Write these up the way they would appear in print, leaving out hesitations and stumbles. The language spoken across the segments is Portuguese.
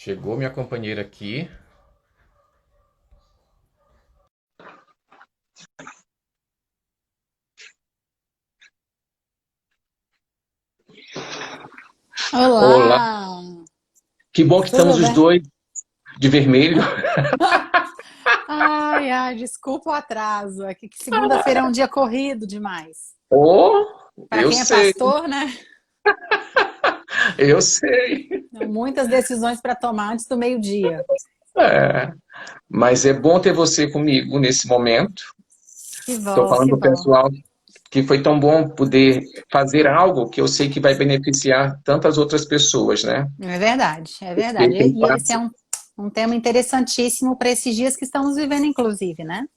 Chegou minha companheira aqui. Olá, Olá, que bom que tudo estamos os bem? dois de vermelho. Ai, ai, desculpa o atraso. É que segunda-feira é um dia corrido demais. Oh, Para eu quem é sei, pastor, né? eu sei. Muitas decisões para tomar antes do meio-dia. É, mas é bom ter você comigo nesse momento. Que Estou bom, falando que para o bom. pessoal que foi tão bom poder fazer algo que eu sei que vai beneficiar tantas outras pessoas, né? É verdade, é Porque verdade. tem E esse é parte, um tema interessantíssimo para esses dias que estamos vivendo, inclusive, né?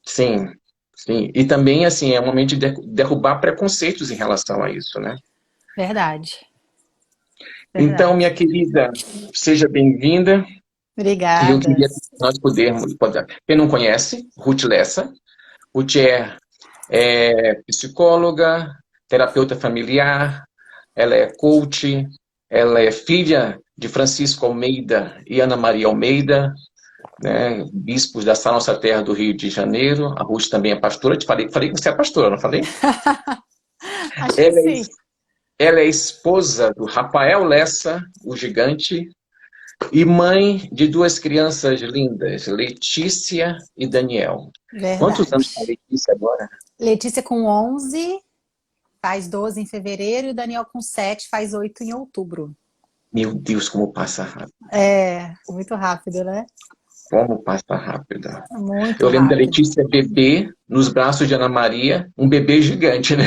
sim, sim. E também, assim, é um momento de derrubar preconceitos em relação a isso, né? Verdade, Então, verdade. minha querida, seja bem-vinda. E eu Obrigada. queria que nós pudermos, quem não conhece, Ruth Lessa. Ruth é psicóloga, terapeuta familiar, ela é coach, ela é filha de Francisco Almeida e Ana Maria Almeida, né, bispos dessa nossa terra do Rio de Janeiro. A Ruth também é pastora. Te falei que você é pastora, não falei? Acho que Ela é, sim. ela é esposa do Rafael Lessa, o gigante, e mãe de duas crianças lindas, Letícia e Daniel. Quantos anos tem a Verdade. Letícia agora? Letícia com 11, faz 12 em fevereiro, e o Daniel com 7, faz 8 em outubro. Meu Deus, como passa rápido. É, muito rápido, né? Como passa rápido. Muito Eu lembro da rápido. Letícia bebê nos braços de Ana Maria, um bebê gigante, né?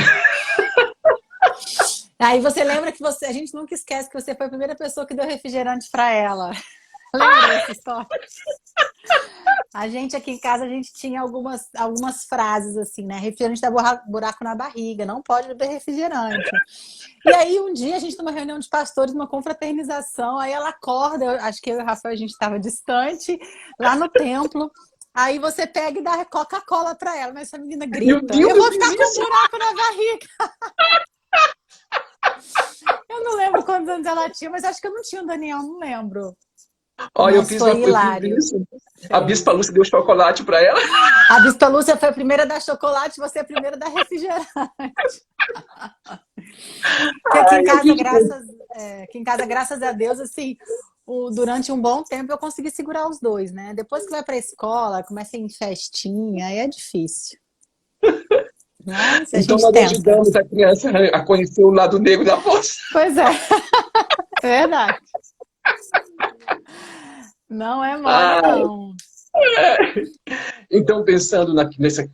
Aí você lembra que a gente nunca esquece que você foi a primeira pessoa que deu refrigerante para ela. Lembra dessa história? A gente aqui em casa, a gente tinha algumas frases assim, né? Refrigerante dá buraco na barriga, não pode beber refrigerante. E aí um dia a gente numa reunião de pastores, numa confraternização, aí ela acorda, acho que eu e o Rafael a gente estava distante, lá no templo. Aí você pega e dá Coca-Cola para ela, mas essa menina Meu grita: Deus, "Eu eu vou fiz ficar com um isso! buraco na barriga". Eu não lembro quantos anos ela tinha, mas acho que eu não tinha o Daniel, não lembro. Olha, Mas foi eu fiz hilário. isso. A Fez. Bispa Lúcia deu chocolate para ela. A Bispa Lúcia foi a primeira a dar chocolate, você é a primeira a dar refrigerante. Porque aqui em Ai, a casa, gente... graças a Deus, assim, durante um bom tempo eu consegui segurar os dois, né? Depois que vai para a escola, começa em festinha, aí é difícil. Mas a Então gente nós tenta. ajudamos a criança a conhecer o lado negro da força. Pois é, é verdade. Não é mole, Ah, não. então, pensando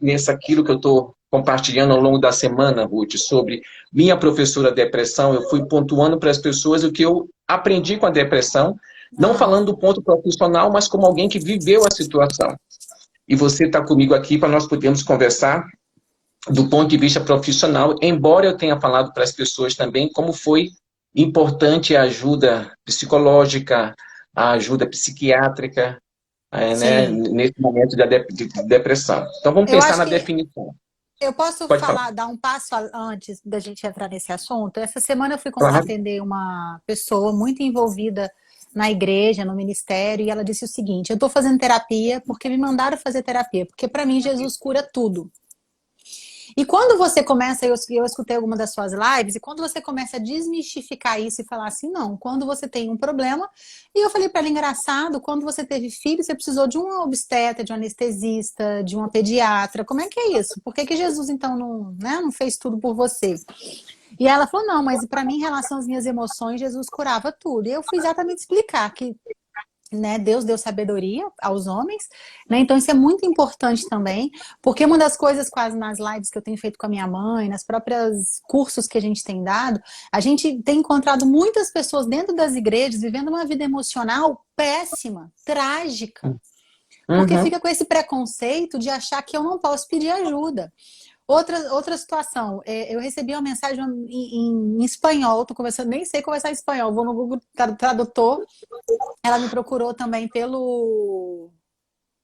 nessa aquilo que eu estou compartilhando ao longo da semana, Ruth, sobre minha professora depressão, eu fui pontuando para as pessoas o que eu aprendi com a depressão, não Ah, falando do ponto profissional, mas como alguém que viveu a situação. E você está comigo aqui para nós podermos conversar do ponto de vista profissional, embora eu tenha falado para as pessoas também como foi importante a ajuda psicológica, a ajuda psiquiátrica, né, sim. nesse momento de depressão. Então vamos Eu pensar acho na que definição. eu posso Pode falar. falar, dar um passo antes da gente entrar nesse assunto. Essa semana eu fui Claro. atender uma pessoa muito envolvida na igreja, no ministério, e ela disse o seguinte: eu estou fazendo terapia porque me mandaram fazer terapia, porque para mim Jesus cura tudo. E quando você começa, eu escutei alguma das suas lives, e quando você começa a desmistificar isso e falar assim, não, quando você tem um problema, e eu falei para ela, engraçado, quando você teve filho, você precisou de um obstetra, de um anestesista, de uma pediatra, como é que é isso? Por que que Jesus, então, não, né, não fez tudo por você? E ela falou, não, mas para mim, em relação às minhas emoções, Jesus curava tudo. E eu fui exatamente explicar que, né, Deus deu sabedoria aos homens, né? Então isso é muito importante também, porque uma das coisas quase nas lives que eu tenho feito com a minha mãe, nas próprias cursos que a gente tem dado, a gente tem encontrado muitas pessoas dentro das igrejas vivendo uma vida emocional péssima, trágica, porque Uhum. fica com esse preconceito de achar que eu não posso pedir ajuda. Outra situação, eu recebi uma mensagem em espanhol, tô conversando, nem sei conversar em espanhol, vou no Google Tradutor, ela me procurou também pelo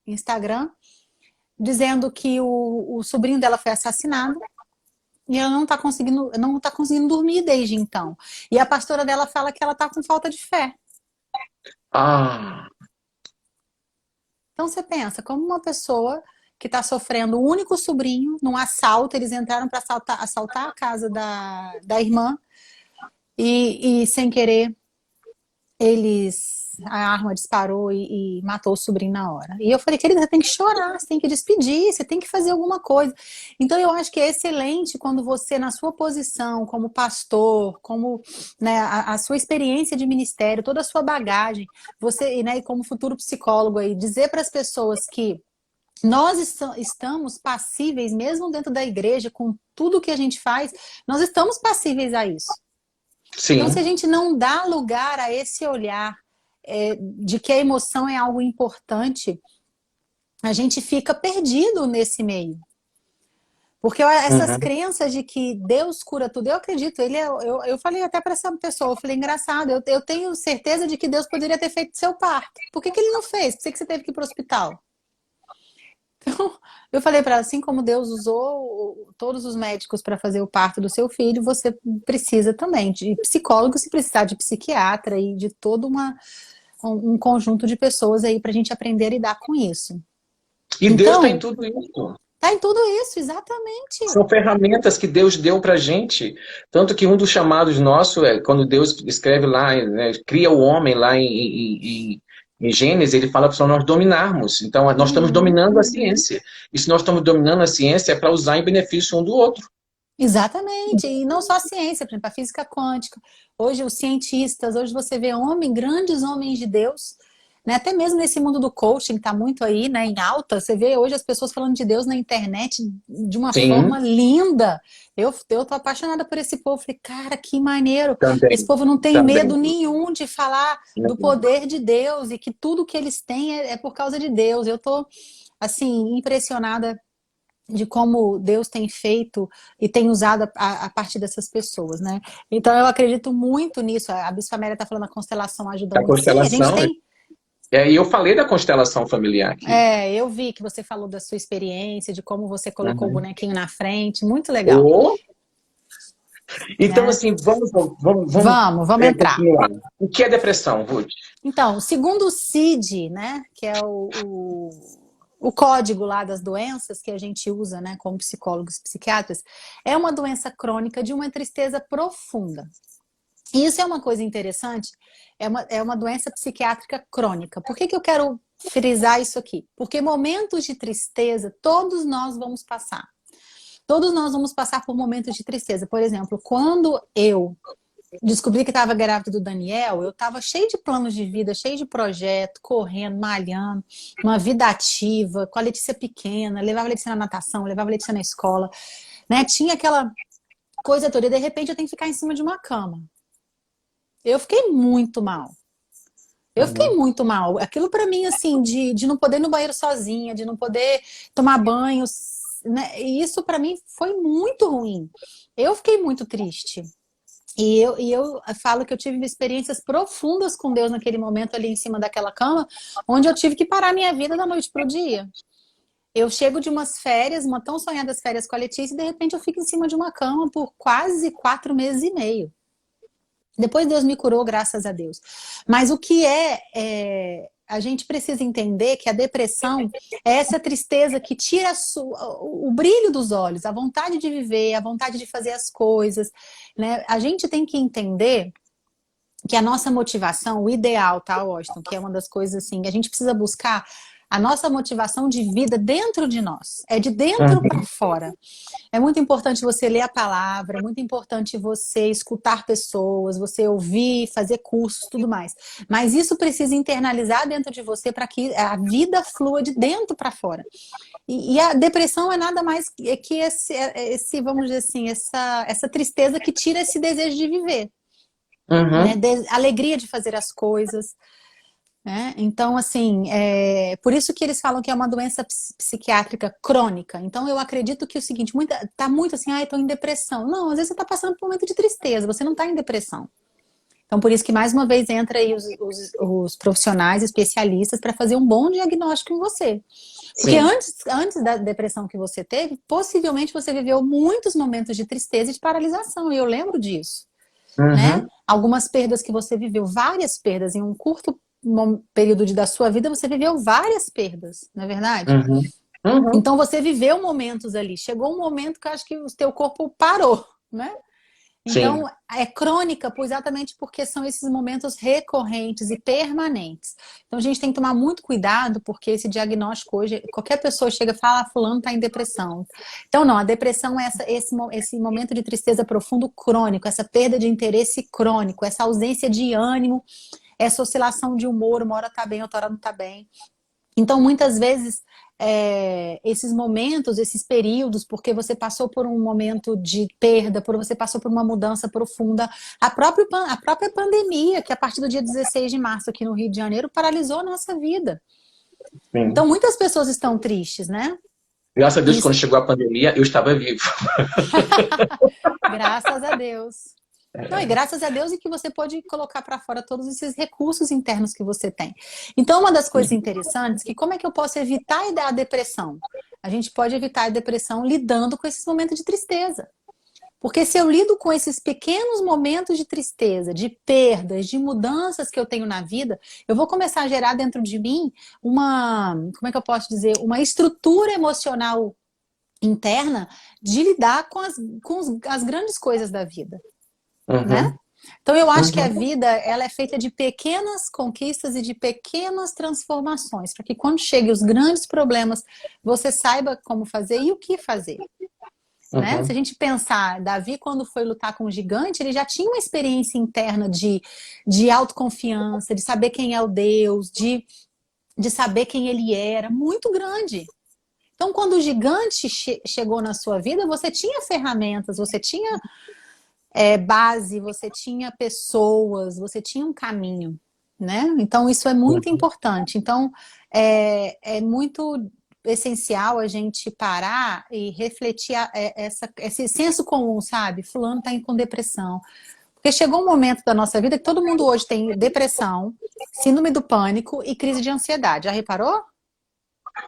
Instagram, dizendo que o sobrinho dela foi assassinado e ela não tá conseguindo dormir desde então. E a pastora dela fala que ela tá com falta de fé. Ah, Então você pensa, como uma pessoa que está sofrendo o único sobrinho num assalto, eles entraram para assaltar a casa da irmã e sem querer a arma disparou e matou o sobrinho na hora. E eu falei, querida, você tem que chorar, você tem que despedir, você tem que fazer alguma coisa. Então eu acho que é excelente quando você, na sua posição como pastor, como, né, a sua experiência de ministério, toda a sua bagagem, você, né, e como futuro psicólogo aí, dizer para as pessoas que nós estamos passíveis, mesmo dentro da igreja, com tudo que a gente faz, nós estamos passíveis a isso. Então, se a sim. gente não dá lugar a esse olhar de que a emoção é algo importante, a gente fica perdido nesse meio. Porque essas Uhum. crenças de que Deus cura tudo, eu acredito, eu falei até para essa pessoa, eu falei, engraçado, eu tenho certeza de que Deus poderia ter feito seu parto. Por que ele não fez? Por que você teve que ir para o hospital? Então, eu falei para ela, assim como Deus usou todos os médicos para fazer o parto do seu filho, você precisa também de psicólogo, se precisar de psiquiatra e de todo um conjunto de pessoas aí para a gente aprender a lidar com isso. E Deus está em Então, tudo isso. tá em tudo isso, exatamente. São ferramentas que Deus deu para a gente. Tanto que um dos chamados nossos é quando Deus escreve lá, né, cria o homem lá em Gênesis, ele fala para nós dominarmos. Então, nós estamos Uhum. dominando a ciência. E se nós estamos dominando a ciência, é para usar em benefício um do outro. Exatamente, e não só a ciência, por exemplo, a física quântica. Hoje os cientistas, hoje você vê grandes homens de Deus, né? Até mesmo nesse mundo do coaching, está muito aí, né, em alta. Você vê hoje as pessoas falando de Deus na internet de uma forma Sim, linda. Eu tô apaixonada por esse povo. Falei, cara, que maneiro. Esse também. povo não tem Também. medo nenhum de falar do poder de Deus e que tudo que eles têm é por causa de Deus. Eu tô, assim, impressionada de como Deus tem feito e tem usado a partir dessas pessoas, né? Então eu acredito muito nisso. A Bispa Amélia está falando a constelação ajuda Da muito. Sim, a gente constelação. tem. E eu falei da constelação familiar aqui. Eu vi que você falou da sua experiência, de como você colocou o Uhum. bonequinho na frente, muito legal, Oh, então, né? assim, vamos Vamos entrar. continuar. O que é depressão, Ruth? Então, segundo o CID, né, que é o código lá das doenças que a gente usa, né, como psicólogos e psiquiatras, é uma doença crônica de uma tristeza profunda. E isso é uma coisa interessante, é uma doença psiquiátrica crônica. Por que eu quero frisar isso aqui? Porque momentos de tristeza todos nós vamos passar. Todos nós vamos passar por momentos de tristeza. Por exemplo, quando eu descobri que estava grávida do Daniel, eu estava cheio de planos de vida, cheio de projeto, correndo, malhando, uma vida ativa, com a Letícia pequena, levava a Letícia na natação, levava a Letícia na escola, né? Tinha aquela coisa toda, e de repente eu tenho que ficar em cima de uma cama. Eu fiquei muito mal. Eu fiquei Uhum. muito mal. Aquilo para mim, assim, de não poder ir no banheiro sozinha, de não poder tomar banho, né? E isso para mim foi muito ruim. Eu fiquei muito triste. E eu falo que eu tive experiências profundas com Deus naquele momento ali em cima daquela cama, onde eu tive que parar minha vida da noite pro dia. Eu chego de umas férias, uma tão sonhadas férias com a Letícia, e de repente eu fico em cima de uma cama por quase 4 meses e meio. Depois Deus me curou, graças a Deus. Mas o que a gente precisa entender que a depressão é essa tristeza que tira o brilho dos olhos, a vontade de viver, a vontade de fazer as coisas, né? A gente tem que entender que a nossa motivação, o ideal, tá, Washington, que é uma das coisas assim, que a gente precisa buscar a nossa motivação de vida dentro de nós, é de dentro para Uhum. fora. É muito importante você ler a palavra, é muito importante você escutar pessoas, você ouvir, fazer cursos, tudo mais. Mas isso precisa internalizar dentro de você para que a vida flua de dentro para fora. E a depressão é nada mais que esse, vamos dizer assim, essa tristeza que tira esse desejo de viver, né? Uhum. Alegria de fazer as coisas. Né? Então, assim, por isso que eles falam que é uma doença psiquiátrica crônica. Então, eu acredito que o seguinte, tá muito assim, eu tô em depressão. Não, às vezes você tá passando por um momento de tristeza, você não tá em depressão. Então, por isso que, mais uma vez, entra aí os profissionais especialistas para fazer um bom diagnóstico em você. Porque Sim. antes da depressão que você teve, possivelmente você viveu muitos momentos de tristeza e de paralisação, e eu lembro disso. Né? Uhum. Algumas perdas que você viveu, várias perdas em um curto período da sua vida você viveu várias perdas, não é verdade? Uhum. Uhum. Então você viveu momentos ali. Chegou um momento que eu acho que o teu corpo parou, né? Sim. Então, é crônica exatamente porque são esses momentos recorrentes e permanentes. Então, a gente tem que tomar muito cuidado, porque esse diagnóstico hoje, qualquer pessoa chega e fala, fulano está em depressão. Então, não, a depressão é esse momento de tristeza profundo crônico, essa perda de interesse crônico, essa ausência de ânimo, essa oscilação de humor, uma hora está bem, outra hora não está bem. Então, muitas vezes, esses momentos, esses períodos, porque você passou por um momento de perda, você passou por uma mudança profunda, a própria pandemia, que a partir do dia 16 de março aqui no Rio de Janeiro, paralisou a nossa vida. Sim. Então, muitas pessoas estão tristes, né? Graças a Deus, quando chegou a pandemia, eu estava vivo. Graças a Deus. Não, e graças a Deus e que você pode colocar para fora todos esses recursos internos que você tem. Então, uma das coisas interessantes é que como é que eu posso evitar a depressão? A gente pode evitar a depressão lidando com esses momentos de tristeza. Porque se eu lido com esses pequenos momentos de tristeza, de perdas, de mudanças que eu tenho na vida, eu vou começar a gerar dentro de mim como é que eu posso dizer, uma estrutura emocional interna de lidar com as grandes coisas da vida. Né? Uhum. Então eu acho que a Uhum. vida ela é feita de pequenas conquistas e de pequenas transformações, para que quando cheguem os grandes problemas, você saiba como fazer e o que fazer. Né? Se a Uhum. gente pensar, Davi quando foi lutar com o gigante, ele já tinha uma experiência interna de autoconfiança, de saber quem é o Deus, de saber quem ele era, muito grande. Então quando o gigante chegou na sua vida, você tinha ferramentas, você tinha base, você tinha pessoas, você tinha um caminho, né? Então isso é muito Uhum. importante. Então é muito essencial a gente parar e refletir esse senso comum, sabe? Fulano tá com depressão. Porque chegou um momento da nossa vida que todo mundo hoje tem depressão, síndrome do pânico e crise de ansiedade. Já reparou?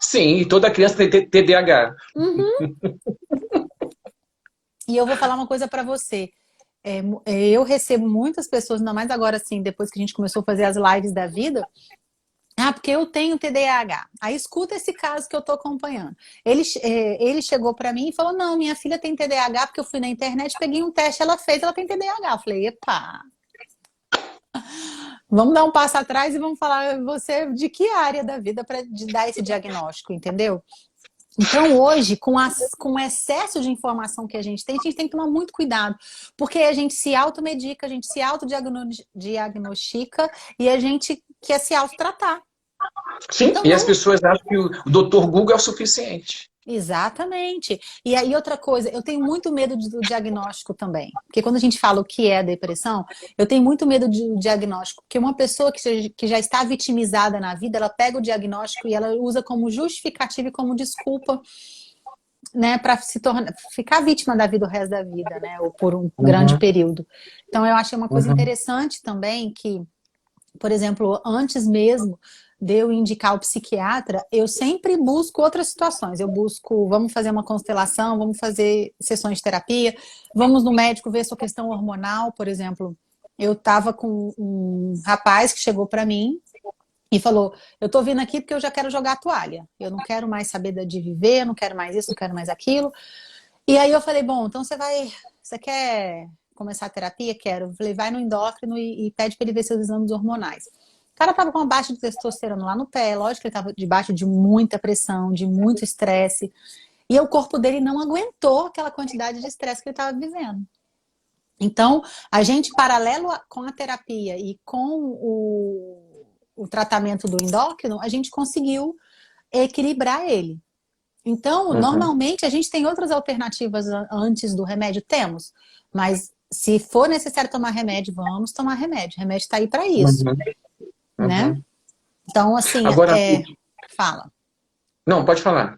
Sim, e toda criança tem TDAH. Uhum. E eu vou falar uma coisa para você. Eu recebo muitas pessoas, ainda mais agora assim, depois que a gente começou a fazer as lives da vida, porque eu tenho TDAH. Aí escuta esse caso que eu tô acompanhando. Ele chegou para mim e falou, não, minha filha tem TDAH porque eu fui na internet, peguei um teste, ela fez, ela tem TDAH. Eu falei, epa, vamos dar um passo atrás e vamos falar você de que área da vida para dar esse diagnóstico, entendeu? Então, hoje, com o excesso de informação que a gente tem que tomar muito cuidado, porque a gente se automedica, a gente se autodiagnostica e a gente quer se autotratar. Sim, Então, e as não. pessoas acham que o Dr. Google é o suficiente. Exatamente. E aí, outra coisa, eu tenho muito medo do diagnóstico também. Porque quando a gente fala o que é a depressão, eu tenho muito medo do diagnóstico. Porque uma pessoa que já está vitimizada na vida, ela pega o diagnóstico e ela usa como justificativa e como desculpa, né, para ficar vítima da vida o resto da vida, né, ou por um grande Uhum. período. Então, eu achei uma coisa Uhum. interessante também que, por exemplo, antes mesmo de eu indicar o psiquiatra, eu sempre busco outras situações. Eu busco, vamos fazer uma constelação, vamos fazer sessões de terapia, vamos no médico ver sua questão hormonal, por exemplo. Eu estava com um rapaz que chegou para mim e falou, eu tô vindo aqui porque eu já quero jogar a toalha. Eu não quero mais saber de viver, eu não quero mais isso, não quero mais aquilo. E aí eu falei, bom, então você quer começar a terapia? Quero. Eu falei, vai no endócrino e pede para ele ver seus exames hormonais. O cara tava com uma baixa de testosterona lá no pé, lógico que ele tava debaixo de muita pressão, de muito estresse. E o corpo dele não aguentou aquela quantidade de estresse que ele estava vivendo. Então, a gente, paralelo com a terapia e com o tratamento do endócrino, a gente conseguiu equilibrar ele. Então, Uhum. normalmente, a gente tem outras alternativas antes do remédio? Temos. Mas se for necessário tomar remédio, vamos tomar remédio. O remédio está aí para isso, Uhum. né? Uhum. Então, assim, Agora, fala. não, pode falar.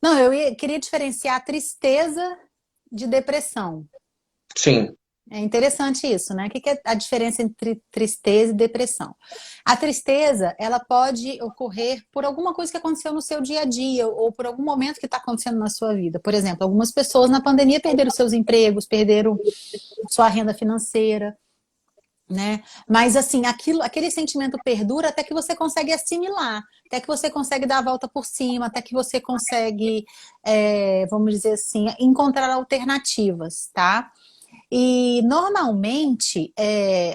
Não, queria diferenciar tristeza de depressão. Sim. É interessante isso, né? O que é a diferença entre tristeza e depressão? A tristeza, ela pode ocorrer por alguma coisa que aconteceu no seu dia a dia ou por algum momento que está acontecendo na sua vida. Por exemplo, algumas pessoas na pandemia perderam seus empregos, perderam sua renda financeira. né? Mas assim, aquele sentimento perdura até que você consegue assimilar, até que você consegue dar a volta por cima, até que você consegue, vamos dizer assim, encontrar alternativas, tá? E normalmente,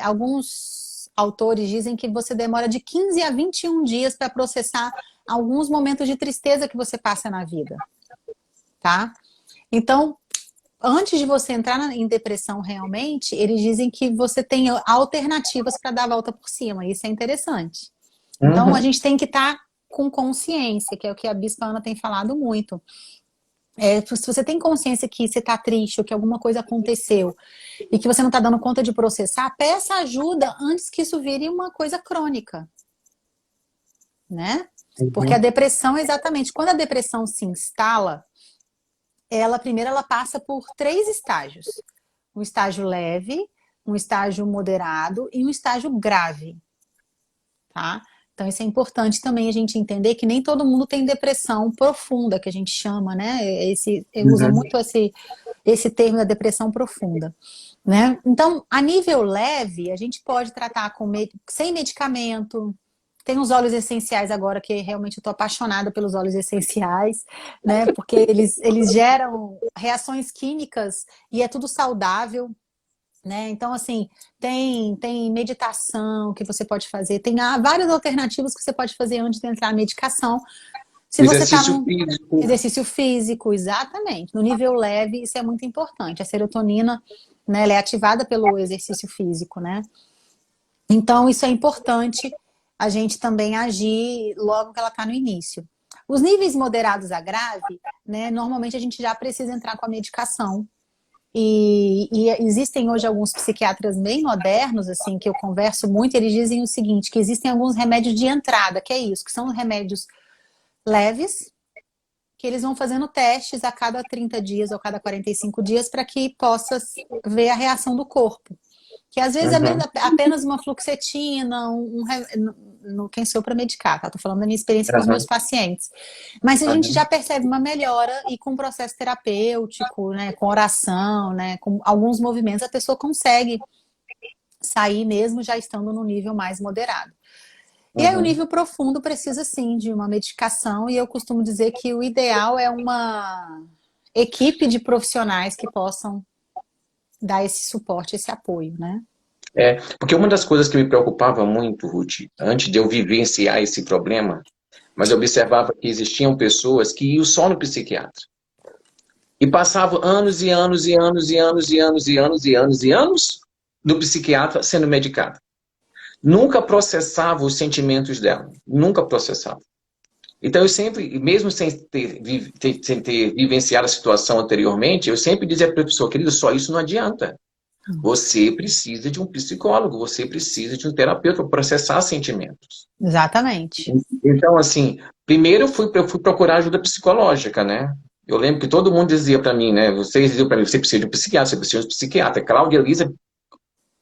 alguns autores dizem que você demora de 15 a 21 dias para processar alguns momentos de tristeza que você passa na vida, tá? Então, antes de você entrar em depressão realmente, eles dizem que você tem alternativas para dar a volta por cima. Isso é interessante. Então, a Uhum. gente tem que estar com consciência, que é o que a Bispa Ana tem falado muito. Se você tem consciência que você está triste ou que alguma coisa aconteceu e que você não está dando conta de processar, peça ajuda antes que isso vire uma coisa crônica, né? Porque a Uhum. depressão, exatamente, quando a depressão se instala, primeiro ela passa por 3 estágios. Um estágio leve, um estágio moderado e um estágio grave, tá? Então isso é importante também a gente entender que nem todo mundo tem depressão profunda, que a gente chama, né? Usa Uhum. muito esse termo da depressão profunda, né? Então, a nível leve, a gente pode tratar sem medicamento. Tem os óleos essenciais agora, que realmente eu tô apaixonada pelos óleos essenciais, né? Porque eles geram reações químicas e é tudo saudável, né? Então, assim, tem meditação que você pode fazer, tem várias alternativas que você pode fazer antes de entrar na medicação. Se você está Exercício num físico. exercício físico, exatamente, no nível leve, isso é muito importante. A serotonina, né, ela é ativada pelo exercício físico, né? Então, isso é importante a gente também agir logo que ela está no início. Os níveis moderados a grave, né, normalmente a gente já precisa entrar com a medicação. E existem hoje alguns psiquiatras bem modernos, assim, que eu converso muito, eles dizem o seguinte, que existem alguns remédios de entrada, que é isso, que são remédios leves, que eles vão fazendo testes a cada 30 dias ou a cada 45 dias para que possa ver a reação do corpo. Que às vezes é Uhum. apenas uma fluoxetina, quem sou para medicar, tá? Tô falando da minha experiência com os meus Uhum. pacientes. Mas a gente já Uhum. percebe uma melhora e com um processo terapêutico, né, com oração, né, com alguns movimentos, a pessoa consegue sair mesmo já estando no nível mais moderado. E aí o Uhum. nível profundo precisa sim de uma medicação e eu costumo dizer que o ideal é uma equipe de profissionais que possam dar esse suporte, esse apoio, né? Porque uma das coisas que me preocupava muito, Ruth, antes de eu vivenciar esse problema, mas eu observava que existiam pessoas que iam só no psiquiatra. E passavam anos e anos e anos e anos e anos e anos e anos e anos no psiquiatra sendo medicado. Nunca processava os sentimentos dela. Nunca processava. Então eu sempre, mesmo sem ter vivenciado a situação anteriormente, eu sempre dizia para a pessoa, querida, só isso não adianta. Você precisa de um psicólogo, você precisa de um terapeuta para processar sentimentos. Exatamente. Então, assim, primeiro eu fui procurar ajuda psicológica, né? Eu lembro que todo mundo dizia para mim, né? Vocês diziam para mim, você precisa de um psiquiatra, você precisa de um psiquiatra. Cláudia Elisa,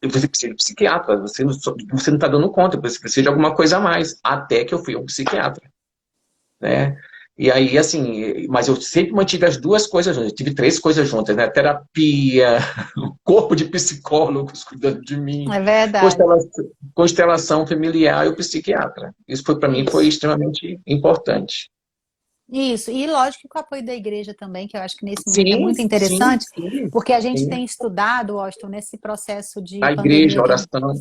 você precisa de um psiquiatra, você não está dando conta, você precisa de alguma coisa a mais. Até que eu fui a um psiquiatra, né? E aí, assim, mas eu sempre mantive as duas coisas juntas. Eu tive 3 coisas juntas, né? Terapia, corpo de psicólogos cuidando de mim, É verdade. constelação familiar e o psiquiatra. Isso foi para mim foi Isso. extremamente importante. Isso. E lógico que com o apoio da igreja também, que eu acho que nesse momento é Sim, muito sim, interessante, sim, porque a gente sim. tem estudado, Austin, nesse processo de A igreja, pandemia a oração.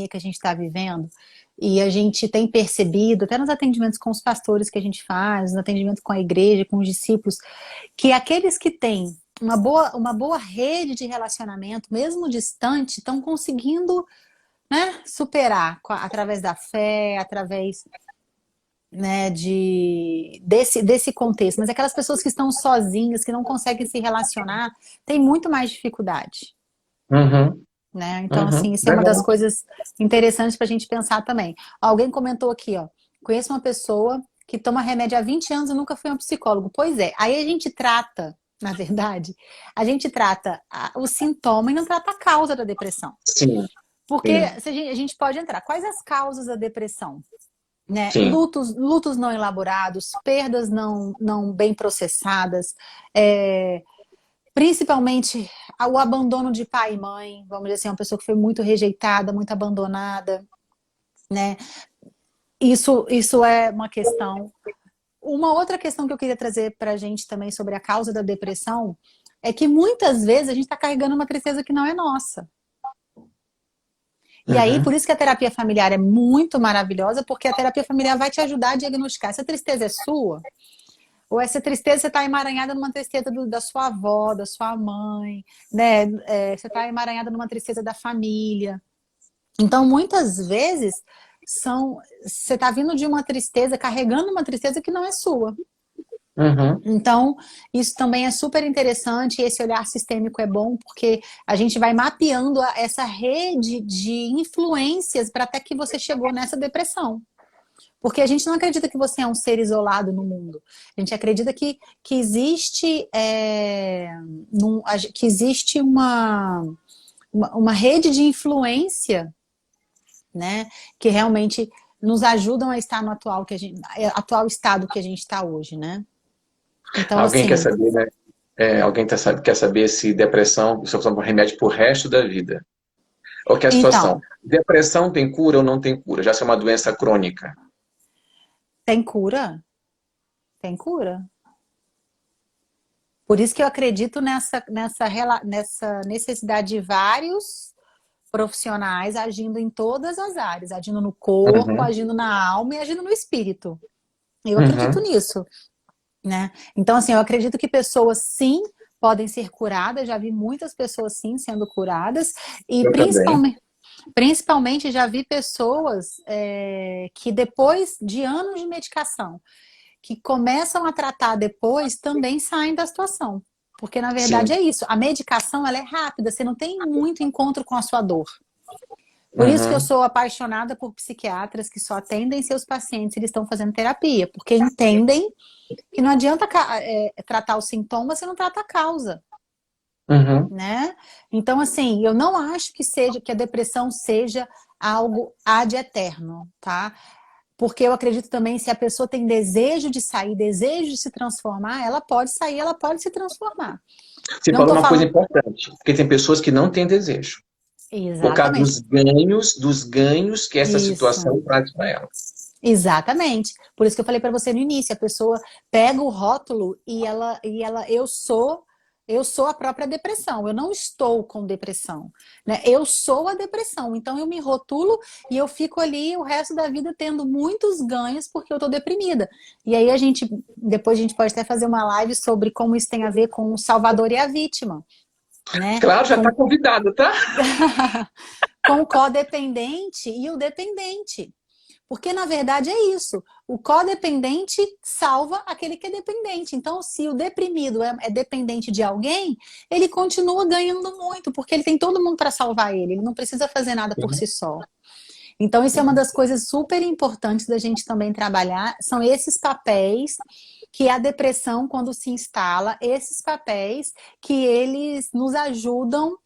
que a gente está vivendo, e a gente tem percebido, até nos atendimentos com os pastores que a gente faz, no atendimento com a igreja, com os discípulos, que aqueles que têm uma boa rede de relacionamento, mesmo distante, estão conseguindo, né, superar através da fé, através, né, desse contexto. Mas aquelas pessoas que estão sozinhas, que não conseguem se relacionar, têm muito mais dificuldade. Uhum, Né? Então, assim, uhum, isso é uma das verdade. coisas interessantes para a gente pensar também. Alguém comentou aqui, ó, conheço uma pessoa que toma remédio há 20 anos e nunca foi um psicólogo. Pois é, aí a gente trata, na verdade, a gente trata o sintoma e não trata a causa da depressão. Sim, Porque sim, se a gente pode entrar. Quais as causas da depressão? Né? sim. Lutos não elaborados, perdas não bem processadas, é, principalmente o abandono de pai e mãe, vamos dizer assim, uma pessoa que foi muito rejeitada, muito abandonada, né? Isso é uma questão. Uma outra questão que eu queria trazer para a gente também sobre a causa da depressão é que muitas vezes a gente está carregando uma tristeza que não é nossa. E aí, Uhum. por isso que a terapia familiar é muito maravilhosa, porque a terapia familiar vai te ajudar a diagnosticar. Essa tristeza é sua? Ou essa tristeza você está emaranhada numa tristeza da sua avó, da sua mãe, né? Você está emaranhada numa tristeza da família. Então, muitas vezes, você está vindo de uma tristeza, carregando uma tristeza que não é sua. Uhum. Então, isso também é super interessante, e esse olhar sistêmico é bom, porque a gente vai mapeando essa rede de influências para até que você chegou nessa depressão. Porque a gente não acredita que você é um ser isolado no mundo. A gente acredita que existe, que existe uma rede de influência, né, que realmente nos ajudam a estar no atual estado que a gente está hoje, né? Então, Alguém quer assim, saber, né? Quer saber se depressão, se eu usar um remédio pro resto da vida. Ou que é a situação? então, Depressão tem cura ou não tem cura? Já se é uma doença crônica. tem cura? Tem cura. Por isso que eu acredito nessa necessidade de vários profissionais agindo em todas as áreas, agindo no corpo, Uhum. agindo na alma e agindo no espírito. Eu acredito Uhum. nisso, né? Então, assim, eu acredito que pessoas, sim, podem ser curadas, já vi muitas pessoas, sim, sendo curadas, e Eu também. principalmente já vi pessoas que depois de anos de medicação, que começam a tratar depois, também saem da situação. Porque, na verdade, Sim. é isso. A medicação, ela é rápida, você não tem muito encontro com a sua dor. Por isso que eu Uhum. sou apaixonada por psiquiatras que só atendem seus pacientes se eles estão fazendo terapia, porque entendem que não adianta tratar os sintomas se não trata a causa, Uhum. né? Então, assim, eu não acho que a depressão seja algo ad eterno, tá? Porque eu acredito também, se a pessoa tem desejo de sair, desejo de se transformar, ela pode sair, ela pode se transformar. Você Não falou tô uma coisa falando... importante, porque tem pessoas que não têm desejo, por causa Exatamente. dos ganhos que essa Isso. situação traz para ela. Exatamente. Por isso que eu falei para você no início, a pessoa pega o rótulo eu sou a própria depressão. Eu não estou com depressão, né? Eu sou a depressão. Então eu me rotulo e eu fico ali o resto da vida tendo muitos ganhos porque eu estou deprimida. E aí depois a gente pode até fazer uma live sobre como isso tem a ver com o salvador e a vítima, né? Claro, já está convidado, tá? Com o codependente e o dependente. Porque, na verdade, é isso. O codependente salva aquele que é dependente. Então, se o deprimido é dependente de alguém, ele continua ganhando muito, porque ele tem todo mundo para salvar ele. Ele não precisa fazer nada por si só. Então, isso é uma das coisas super importantes da gente também trabalhar. São esses papéis que a depressão, quando se instala, esses papéis que eles nos ajudam,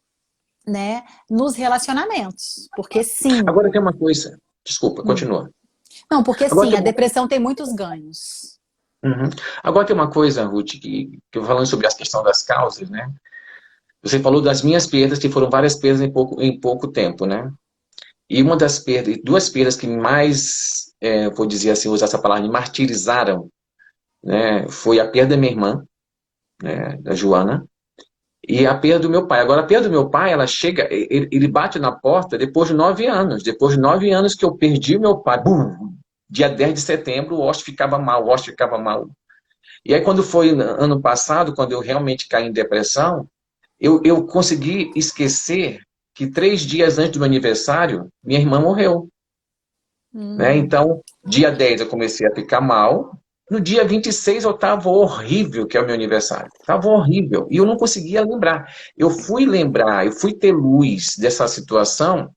né, nos relacionamentos. Porque, sim. Agora tem uma coisa, desculpa, continua. Não, porque Agora sim, tem a uma, depressão tem muitos ganhos. Uhum. Agora tem uma coisa, Ruth, que eu falando sobre a questão das causas, né? Você falou das minhas perdas, que foram várias perdas em pouco tempo, né? E uma das perdas, duas perdas que mais, vou dizer assim, usar essa palavra, me martirizaram, né? Foi a perda da minha irmã, né, da Joana, e a perda do meu pai. Agora, a perda do meu pai, ela chega, ele bate na porta depois de 9 anos. Depois de 9 anos que eu perdi o meu pai, bum, dia 10 de setembro, o Osh ficava mal, o Osh ficava mal. E aí, quando foi ano passado, quando eu realmente caí em depressão, eu consegui esquecer que 3 dias antes do meu aniversário, minha irmã morreu. Né? Hum, Então, dia 10 eu comecei a ficar mal. No dia 26 eu estava horrível, que é o meu aniversário. Estava horrível. E eu não conseguia lembrar. Eu fui ter luz dessa situação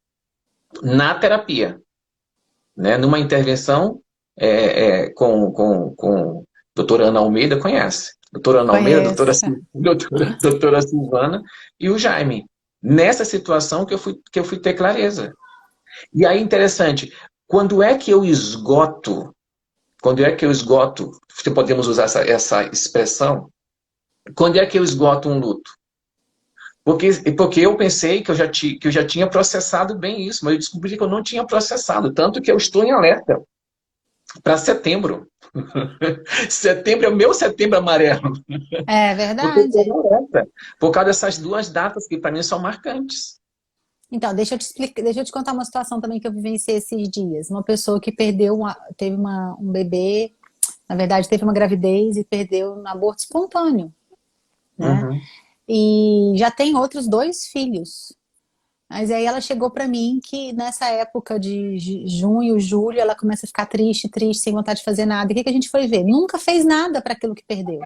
na terapia. Né? Numa intervenção com a doutora Ana Almeida, conhece? Doutora Ana Almeida, conheço. doutora Silvana e o Jaime. Nessa situação que eu fui ter clareza. E aí, interessante, quando é que eu esgoto, se podemos usar essa expressão, quando é que eu esgoto um luto? Porque eu pensei que eu já tinha processado bem isso, mas eu descobri que eu não tinha processado, tanto que eu estou em alerta para setembro. Setembro é o meu setembro amarelo, É porque eu estou em verdade. alerta, por causa dessas duas datas que para mim são marcantes. Então, deixa eu te explicar, deixa eu te contar uma situação também que eu vivenciei esses dias. Uma pessoa que perdeu teve um bebê, na verdade, teve uma gravidez e perdeu um aborto espontâneo, né? Uhum, E já tem outros dois filhos. Mas aí ela chegou pra mim que nessa época de junho, julho, ela começa a ficar triste, triste, sem vontade de fazer nada. E o que que a gente foi ver? Nunca fez nada para aquilo que perdeu.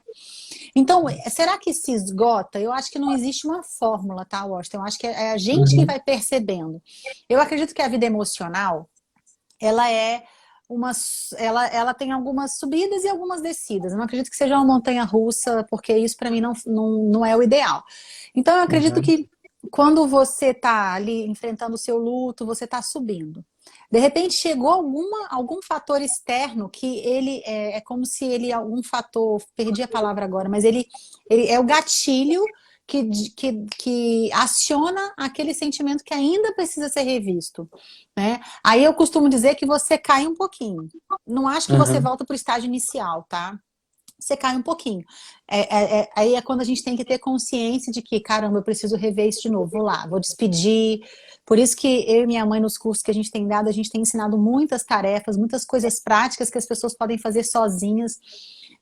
Então, será que se esgota? Eu acho que não existe uma fórmula, tá, Washington? Eu acho que é a gente que uhum, vai percebendo. Eu acredito que a vida emocional, ela é uma, ela tem algumas subidas e algumas descidas. Eu não acredito que seja uma montanha russa, porque isso para mim não é o ideal. Então, eu acredito uhum, que quando você está ali enfrentando o seu luto, você está subindo. De repente chegou algum fator externo que ele é como se ele, algum fator, perdi a palavra agora, mas ele é o gatilho que aciona aquele sentimento que ainda precisa ser revisto, né? Aí eu costumo dizer que você cai um pouquinho. Não acho que você uhum, volta para o estágio inicial, tá? Você cai um pouquinho. Aí é quando a gente tem que ter consciência de que, caramba, eu preciso rever isso de novo. Vou lá, vou despedir. Por isso que eu e minha mãe, nos cursos que a gente tem dado, a gente tem ensinado muitas tarefas, muitas coisas práticas que as pessoas podem fazer sozinhas.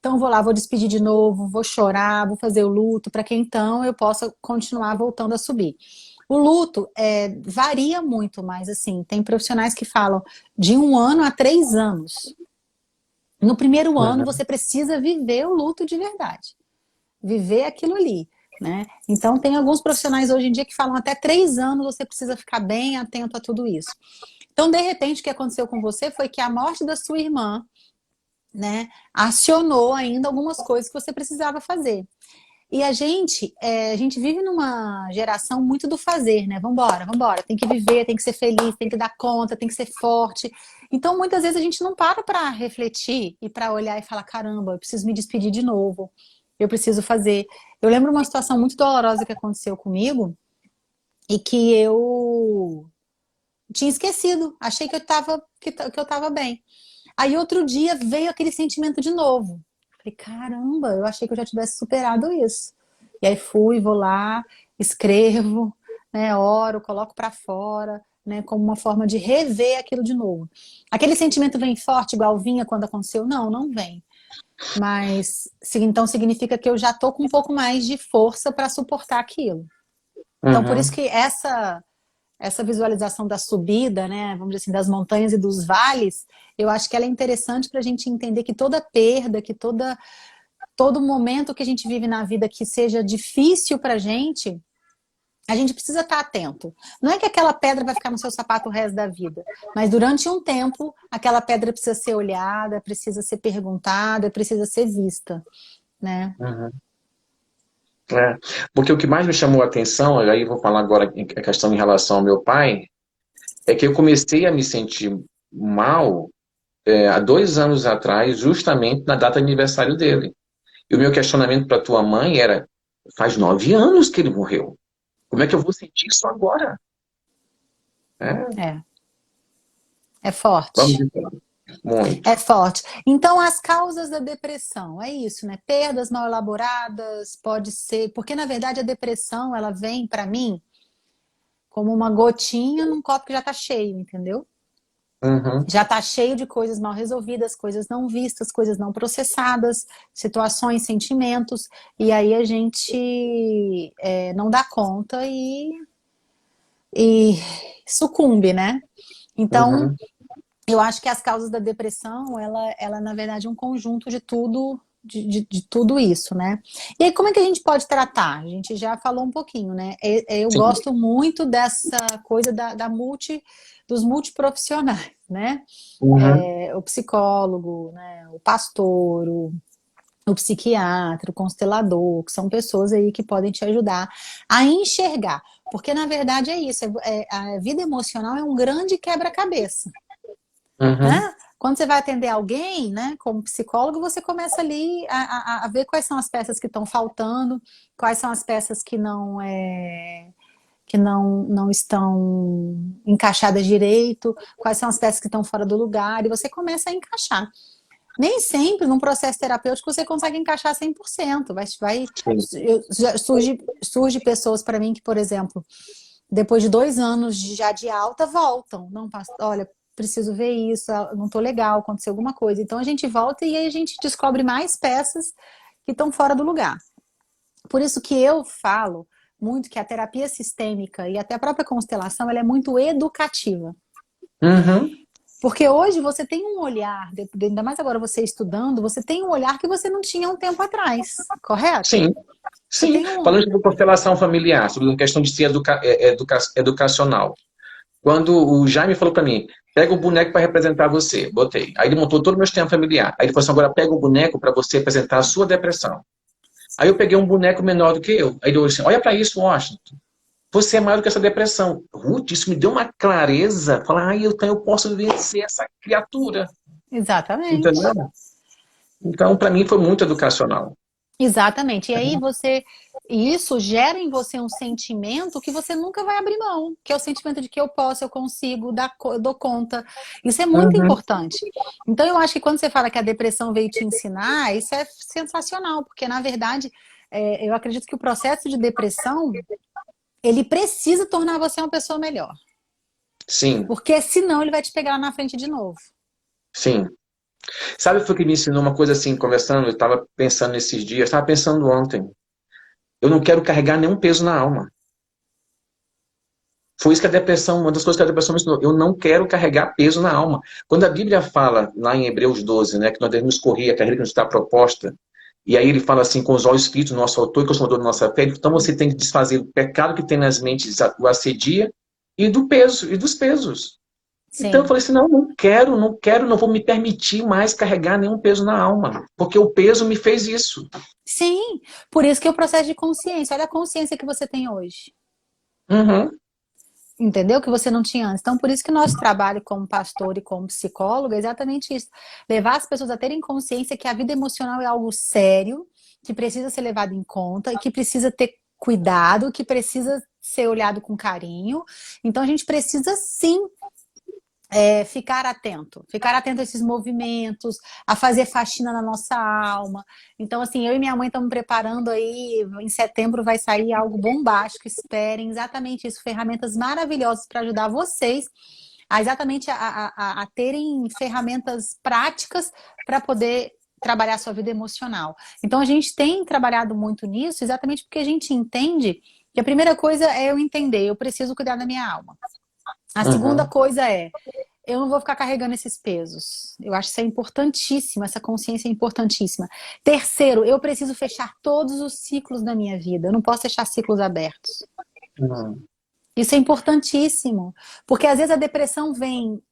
Então, vou lá, vou despedir de novo, vou chorar, vou fazer o luto, para que então eu possa continuar voltando a subir. O luto varia muito, mas assim, tem profissionais que falam de 1 ano a 3 anos. No primeiro ano, uhum. você precisa viver o luto de verdade. Viver aquilo ali, né? Então, tem alguns profissionais hoje em dia que falam até 3 anos você precisa ficar bem atento a tudo isso. Então, de repente, o que aconteceu com você foi que a morte da sua irmã, né, acionou ainda algumas coisas que você precisava fazer. E a gente vive numa geração muito do fazer, né? Vambora, vambora, tem que viver, tem que ser feliz, tem que dar conta, tem que ser forte. Então, muitas vezes a gente não para refletir e para olhar e falar, caramba, eu preciso me despedir de novo, eu preciso fazer. Eu lembro uma situação muito dolorosa que aconteceu comigo e que eu tinha esquecido, achei que eu tava bem. Aí outro dia veio aquele sentimento de novo. Falei, caramba, eu achei que eu já tivesse superado isso. E aí vou lá, escrevo, né, oro, coloco para fora, né, como uma forma de rever aquilo de novo. Aquele sentimento vem forte, igual vinha quando aconteceu? Não, não vem. Mas então significa que eu já tô com um pouco mais de força para suportar aquilo. Então, por isso Uhum. que essa visualização da subida, né, vamos dizer assim, das montanhas e dos vales, eu acho que ela é interessante para a gente entender que toda perda, que todo momento que a gente vive na vida que seja difícil para a gente precisa estar atento. Não é que aquela pedra vai ficar no seu sapato o resto da vida, mas durante um tempo, aquela pedra precisa ser olhada, precisa ser perguntada, precisa ser vista, né? Uhum. É, porque o que mais me chamou a atenção, aí eu vou falar agora a questão em relação ao meu pai, é que eu comecei a me sentir mal há 2 anos atrás, justamente na data de aniversário dele. E o meu questionamento para tua mãe era: faz 9 anos que ele morreu. Como é que eu vou sentir isso agora? É, É, é vamos forte. lá. Muito. É forte. Então, as causas da depressão, é isso, né? Perdas mal elaboradas, pode ser, porque na verdade a depressão, ela vem para mim como uma gotinha num copo que já tá cheio, entendeu? Uhum, Já tá cheio de coisas mal resolvidas, coisas não vistas, coisas não processadas, situações, sentimentos, e aí a gente não dá conta e sucumbe, né? Então, uhum. eu acho que as causas da depressão, ela na verdade é um conjunto de tudo, de tudo isso, né? E aí, como é que a gente pode tratar? A gente já falou um pouquinho, né? Eu Sim. gosto muito dessa coisa dos multiprofissionais, né? Uhum, O psicólogo, né? O pastor, o psiquiatra, o constelador, que são pessoas aí que podem te ajudar a enxergar. Porque, na verdade, é isso. A vida emocional é um grande quebra-cabeça, uhum. né? Quando você vai atender alguém, né, como psicólogo, você começa ali a ver quais são as peças que estão faltando, quais são as peças que não estão encaixadas direito, quais são as peças que estão fora do lugar, e você começa a encaixar. Nem sempre, num processo terapêutico, você consegue encaixar 100%. Sim. Surge pessoas para mim que, por exemplo, depois de 2 anos já de alta, voltam. Não, olha, preciso ver isso, não tô legal, aconteceu alguma coisa. Então a gente volta e aí a gente descobre mais peças que estão fora do lugar. Por isso que eu falo muito que a terapia sistêmica e até a própria constelação, ela é muito educativa. Uhum. Porque hoje você tem um olhar, ainda mais agora você estudando, você tem um olhar que você não tinha um tempo atrás, correto? Sim, Você sim. tem um... Falando sobre constelação familiar, sobre a questão de ser educacional. Quando o Jaime falou para mim, pega o boneco para representar você, botei. Aí ele montou todo o meu sistema familiar. Aí ele falou assim, agora pega o boneco para você apresentar a sua depressão. Aí eu peguei um boneco menor do que eu. Aí ele falou assim, olha para isso, Washington. Você é maior do que essa depressão. Ruth, isso me deu uma clareza. Falar, então eu posso vencer essa criatura. Exatamente. Entendeu? Então, para mim, foi muito educacional. Exatamente. E aí isso gera em você um sentimento que você nunca vai abrir mão, que é o sentimento de que eu posso, eu consigo, eu dou conta. Isso é muito Uhum. importante. Então eu acho que quando você fala que a depressão veio te ensinar, isso é sensacional, porque na verdade eu acredito que o processo de depressão, ele precisa tornar você uma pessoa melhor. Sim, Porque senão ele vai te pegar lá na frente de novo. sim. Sabe o que me ensinou uma coisa assim, conversando, eu estava pensando nesses dias, estava pensando ontem. Eu não quero carregar nenhum peso na alma. Foi isso que a depressão, uma das coisas que a depressão me ensinou. Eu não quero carregar peso na alma. Quando a Bíblia fala, lá em Hebreus 12, né, que nós devemos correr a carreira que nos está proposta, e aí ele fala assim, com os olhos fitos, nosso autor e consumador da nossa fé, então você tem que desfazer o pecado que tem nas mentes, o assedia, e do peso, e dos pesos. Então eu Sim. falei assim, não, não quero, não vou me permitir mais carregar nenhum peso na alma, porque o peso me fez isso. Sim, por isso que é o processo de consciência. Olha a consciência que você tem hoje. Uhum, Entendeu? Que você não tinha antes. Então, por isso que nosso trabalho como pastor e como psicólogo é exatamente isso. Levar as pessoas a terem consciência que a vida emocional é algo sério, que precisa ser levado em conta e que precisa ter cuidado, que precisa ser olhado com carinho. Então, a gente precisa sim ficar atento a esses movimentos, a fazer faxina na nossa alma. Então, assim, eu e minha mãe estamos preparando aí, em setembro vai sair algo bombástico, esperem exatamente isso, ferramentas maravilhosas para ajudar vocês a exatamente a terem ferramentas práticas para poder trabalhar a sua vida emocional. Então, a gente tem trabalhado muito nisso exatamente porque a gente entende que a primeira coisa é eu entender, eu preciso cuidar da minha alma. A segunda uhum, coisa é eu não vou ficar carregando esses pesos. Eu acho isso é importantíssimo, essa consciência é importantíssima. Terceiro, eu preciso fechar todos os ciclos da minha vida. Eu não posso deixar ciclos abertos. uhum. Isso é importantíssimo, porque às vezes a depressão vem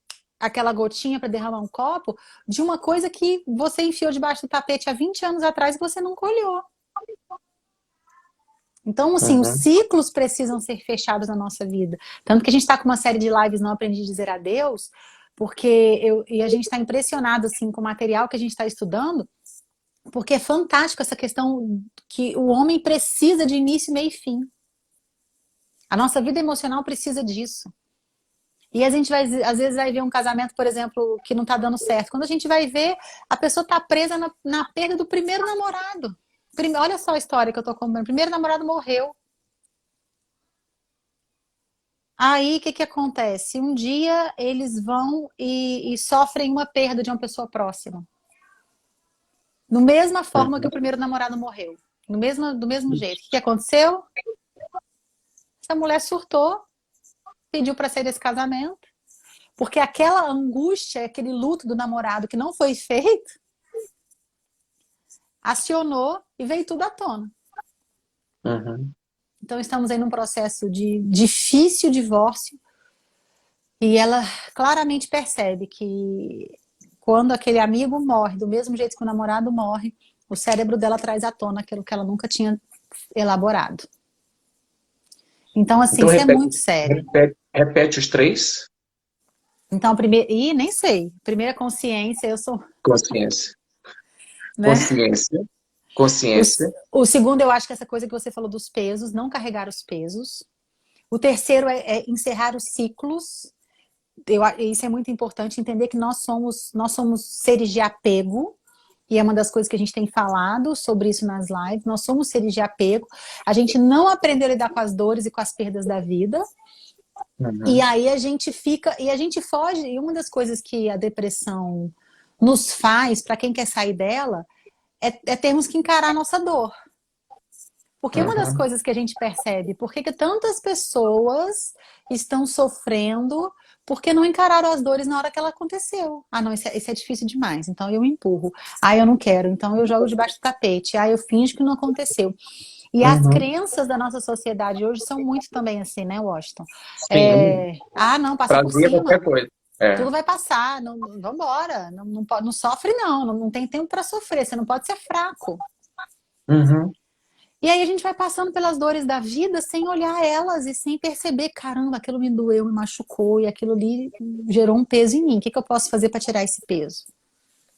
aquela gotinha para derramar um copo de uma coisa que você enfiou debaixo do tapete há 20 anos atrás e você não colheu. Então, assim, os Uhum. ciclos precisam ser fechados na nossa vida. Tanto que a gente está com uma série de lives Não Aprendi a Dizer Adeus, porque e a gente está impressionado assim, com o material que a gente está estudando, porque é fantástico essa questão que o homem precisa de início, meio e fim. A nossa vida emocional precisa disso. E a gente vai, às vezes vai ver um casamento, por exemplo, que não está dando certo. Quando a gente vai ver, a pessoa está presa na perda do primeiro namorado. Olha só a história que eu estou contando. O primeiro namorado morreu. Aí, o que que acontece? Um dia eles vão e sofrem uma perda de uma pessoa próxima. Da mesma forma que o primeiro namorado morreu. Do mesmo jeito. O que que aconteceu? Essa mulher surtou, pediu para sair desse casamento, porque aquela angústia, aquele luto do namorado que não foi feito, acionou e veio tudo à tona. Uhum. Então estamos aí num processo de difícil divórcio e ela claramente percebe que quando aquele amigo morre, do mesmo jeito que o namorado morre, o cérebro dela traz à tona aquilo que ela nunca tinha elaborado. Então, assim, Então isso é muito sério. repete os três. Então, primeiro, nem sei. Primeira consciência, eu sou, Consciência. né? Consciência. Consciência. O segundo, eu acho que essa coisa que você falou dos pesos, não carregar os pesos. O terceiro é encerrar os ciclos. Isso é muito importante, entender que nós somos seres de apego, e é uma das coisas que a gente tem falado sobre isso nas lives. Nós somos seres de apego. A gente não aprendeu a lidar com as dores e com as perdas da vida. E Uhum. aí a gente fica, e a gente foge, e uma das coisas que a depressão nos faz, para quem quer sair dela, é termos que encarar a nossa dor. Porque uma das Uhum. coisas que a gente percebe, por que tantas pessoas estão sofrendo porque não encararam as dores na hora que ela aconteceu. Ah, não, isso é difícil demais, então eu empurro. Ah, eu não quero, então eu jogo debaixo do tapete. Ah, eu finjo que não aconteceu. E as Uhum. crenças da nossa sociedade hoje são muito também assim, né, Washington? Sim. Ah, não, passa por Prazer é cima. qualquer coisa. É. Tudo vai passar, não, vambora. Não sofre, não tem tempo para sofrer, você não pode ser fraco. Uhum. E aí a gente vai passando pelas dores da vida sem olhar elas e sem perceber, caramba, aquilo me doeu, me machucou e aquilo ali gerou um peso em mim. O que eu posso fazer para tirar esse peso?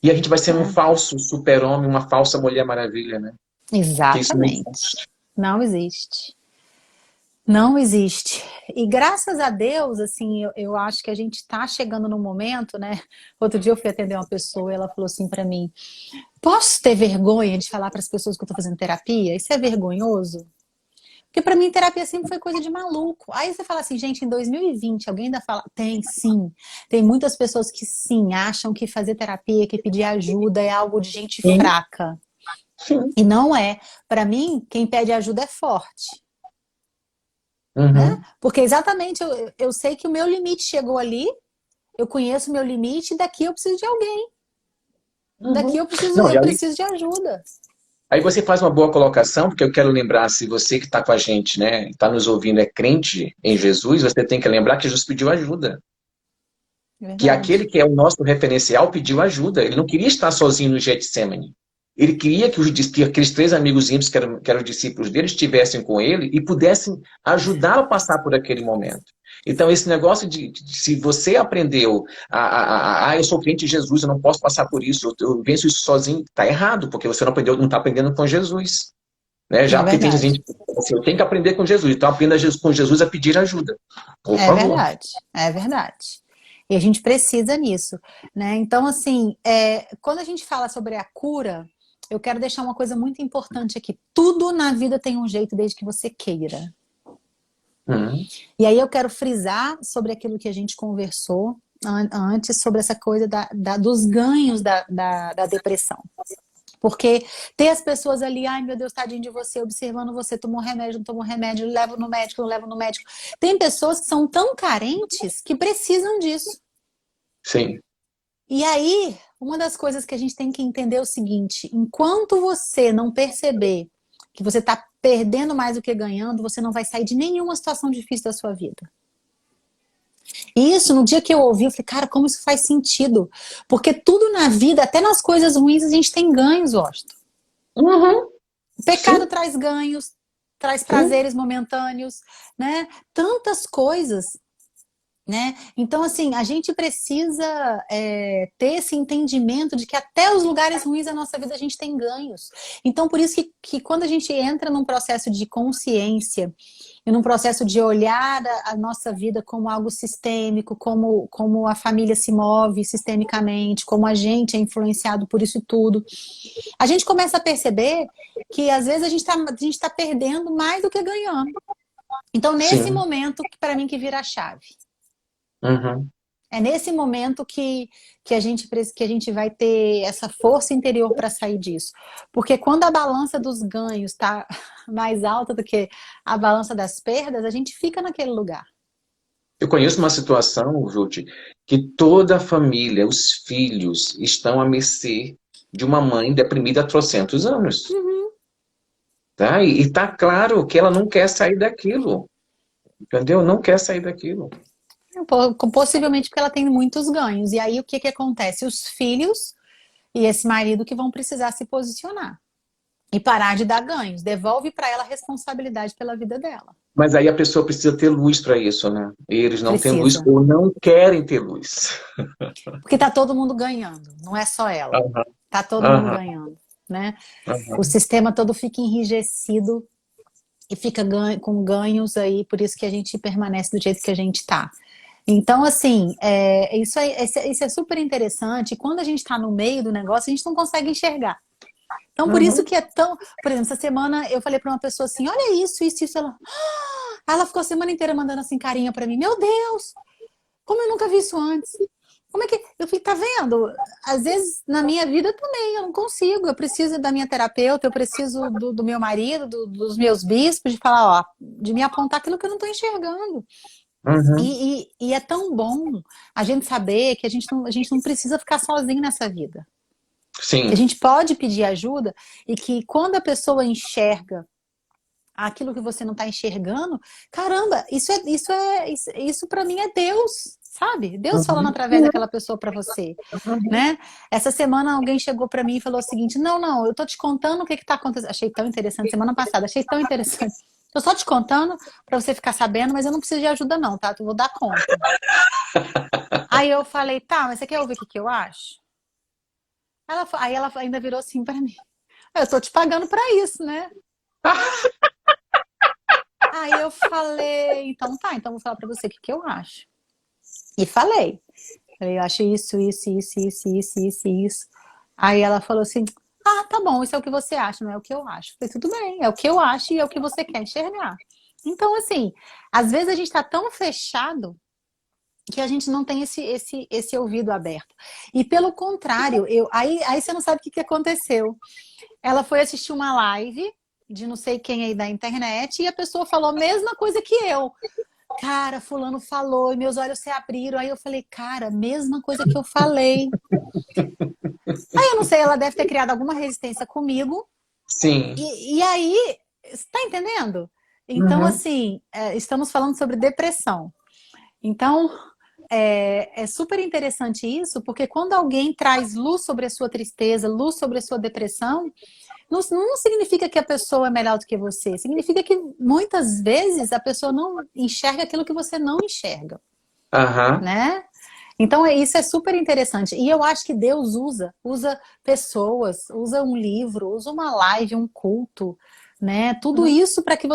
E a gente vai ser um Né? falso super-homem, uma falsa Mulher Maravilha, né? Que isso não Exatamente. existe. Não existe. Não existe. E graças a Deus, assim, eu acho que a gente está chegando no momento, né? Outro dia eu fui atender uma pessoa e ela falou assim para mim: posso ter vergonha de falar para as pessoas que eu estou fazendo terapia? Isso é vergonhoso? Porque pra mim terapia sempre foi coisa de maluco. Aí você fala assim, gente, em 2020 alguém ainda fala, tem sim. Tem muitas pessoas que sim, acham que fazer terapia, que pedir ajuda é algo de gente Sim, fraca. sim. E não é. Pra mim, quem pede ajuda é forte, né? Uhum. Porque exatamente eu sei que o meu limite chegou ali, eu conheço o meu limite e daqui eu preciso de alguém. Daqui Uhum. Não, eu preciso de ajuda. aí você faz uma boa colocação, porque eu quero lembrar, se você que está com a gente, né, está nos ouvindo, é crente em Jesus, você tem que lembrar que Jesus pediu ajuda. É Que verdade. aquele que é o nosso referencial pediu ajuda. Ele não queria estar sozinho no Getsemane. Ele queria que aqueles três amigos íntimos, que eram discípulos dele, estivessem com ele e pudessem ajudá-lo a passar por aquele momento. Então, esse negócio de se você aprendeu eu sou crente de Jesus, eu não posso passar por isso, eu venço isso sozinho, está errado, porque você não aprendeu, não está aprendendo com Jesus. Né? É Já porque tem verdade. gente que assim, eu tenho que aprender com Jesus, então aprenda com Jesus a pedir ajuda. Por É favor. verdade, é verdade. E a gente precisa nisso, né? Então, assim, quando a gente fala sobre a cura, eu quero deixar uma coisa muito importante aqui. Tudo na vida tem um jeito desde que você queira. Uhum. E aí eu quero frisar sobre aquilo que a gente conversou antes, sobre essa coisa dos ganhos da depressão. Porque ter as pessoas ali, ai meu Deus, tadinho de você, observando você, tomou remédio, não tomou remédio, levo no médico, não levo no médico. Tem pessoas que são tão carentes que precisam disso. Sim. E aí, uma das coisas que a gente tem que entender é o seguinte: enquanto você não perceber que você está perdendo mais do que ganhando, você não vai sair de nenhuma situação difícil da sua vida. E isso, no dia que eu ouvi, eu falei, cara, como isso faz sentido? Porque tudo na vida, até nas coisas ruins, a gente tem ganhos, Washington. Uhum. O pecado Sim, traz ganhos, traz sim. prazeres momentâneos, né? Tantas coisas, né? Então, assim, a gente precisa ter esse entendimento de que até os lugares ruins da nossa vida a gente tem ganhos. Então, por isso que quando a gente entra num processo de consciência e num processo de olhar a nossa vida como algo sistêmico, como a família se move sistemicamente, como a gente é influenciado por isso tudo, a gente começa a perceber que às vezes a gente tá perdendo mais do que ganhando. Então, nesse Sim. momento, para mim, que vira a chave. Uhum. É nesse momento que a gente vai ter essa força interior para sair disso. Porque quando a balança dos ganhos está mais alta do que a balança das perdas, a gente fica naquele lugar. Eu conheço uma situação, Júlio, que toda a família, os filhos, estão à mercê de uma mãe deprimida há trocentos anos. Uhum. Tá? E está claro que ela não quer sair daquilo. Entendeu? Não quer sair daquilo. Possivelmente porque ela tem muitos ganhos. E aí o que acontece? Os filhos e esse marido que vão precisar se posicionar e parar de dar ganhos. Devolve para ela a responsabilidade pela vida dela. Mas aí a pessoa precisa ter luz para isso, né? E eles não têm luz Precisa. ou não querem ter luz. Porque tá todo mundo ganhando, não é só ela. Aham, Tá todo mundo aham, ganhando, né? O aham. sistema todo fica enrijecido e fica com ganhos aí, por isso que a gente permanece do jeito que a gente tá. Então, assim, isso é super interessante. Quando a gente está no meio do negócio, a gente não consegue enxergar. Então, por isso Uhum. que é tão. Por exemplo, essa semana eu falei para uma pessoa assim: olha isso, isso, isso. Ela ficou a semana inteira mandando assim carinha para mim: meu Deus, como eu nunca vi isso antes. Como é que. Eu falei: tá vendo? Às vezes na minha vida também eu não consigo. Eu preciso da minha terapeuta, eu preciso do meu marido, dos meus bispos, de falar, ó, de me apontar aquilo que eu não estou enxergando. Uhum. E é tão bom a gente saber que a gente não precisa ficar sozinho nessa vida. Que a Sim. gente pode pedir ajuda e que quando a pessoa enxerga aquilo que você não está enxergando, caramba, isso para mim é Deus, sabe? Deus falando Uhum. através daquela pessoa para você, Uhum. né? Essa semana alguém chegou para mim e falou o seguinte: não, não, eu tô te contando o que está acontecendo. Achei tão interessante semana passada, achei tão interessante. Tô só te contando para você ficar sabendo, mas eu não preciso de ajuda não, tá? Eu vou dar conta. Aí eu falei: tá, mas você quer ouvir o que que eu acho? Aí ela ainda virou assim para mim: eu tô te pagando para isso, né? Aí eu falei: então tá, então eu vou falar para você o que que eu acho. E falei: eu acho isso, isso, isso, isso, isso, isso, isso. Aí ela falou assim: ah, tá bom, isso é o que você acha, não é o que eu acho. Eu falei: tudo bem, é o que eu acho e é o que você quer enxergar. Então, assim, às vezes a gente tá tão fechado que a gente não tem esse ouvido aberto. E pelo contrário, aí você não sabe o que que aconteceu. Ela foi assistir uma live de não sei quem aí da internet e a pessoa falou a mesma coisa que eu. Cara, fulano falou e meus olhos se abriram. Aí eu falei: cara, mesma coisa que eu falei. Aí eu não sei, ela deve ter criado alguma resistência comigo. Sim. E aí, você tá entendendo? Então, Uhum. assim, estamos falando sobre depressão. Então, é super interessante isso, porque quando alguém traz luz sobre a sua tristeza, luz sobre a sua depressão, não significa que a pessoa é melhor do que você. Significa que muitas vezes a pessoa não enxerga aquilo que você não enxerga, Aham. né? Então isso é super interessante. E eu acho que Deus usa pessoas, usa um livro, usa uma live, um culto, né? Tudo isso é, para que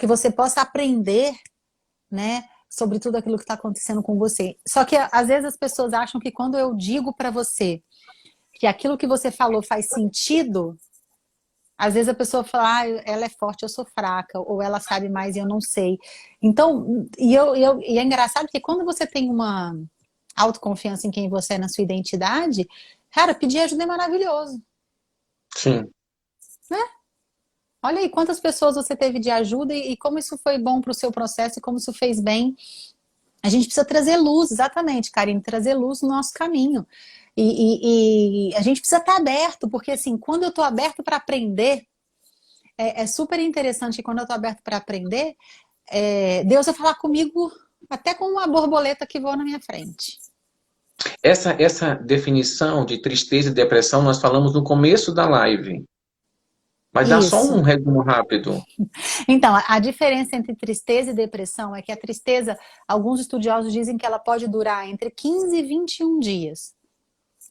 você possa aprender, né? Sobre tudo aquilo que está acontecendo com você. Só que às vezes as pessoas acham que quando eu digo para você que aquilo que você falou faz sentido, às vezes a pessoa fala: ah, ela é forte, eu sou fraca, ou ela sabe mais e eu não sei. Então, e é engraçado porque quando você tem uma autoconfiança em quem você é, na sua identidade, cara, pedir ajuda é maravilhoso, Sim. né? Olha aí quantas pessoas você teve de ajuda e como isso foi bom para o seu processo e como isso fez bem. A gente precisa trazer luz, exatamente, Karine, trazer luz no nosso caminho. E a gente precisa estar aberto, porque assim, quando eu estou aberto para aprender, é super interessante que quando eu estou aberto para aprender, Deus vai falar comigo até com uma borboleta que voa na minha frente. Essa definição de tristeza e depressão nós falamos no começo da live. Mas dá só um Isso. resumo rápido. Então, a diferença entre tristeza e depressão é que a tristeza, alguns estudiosos dizem que ela pode durar entre 15 e 21 dias.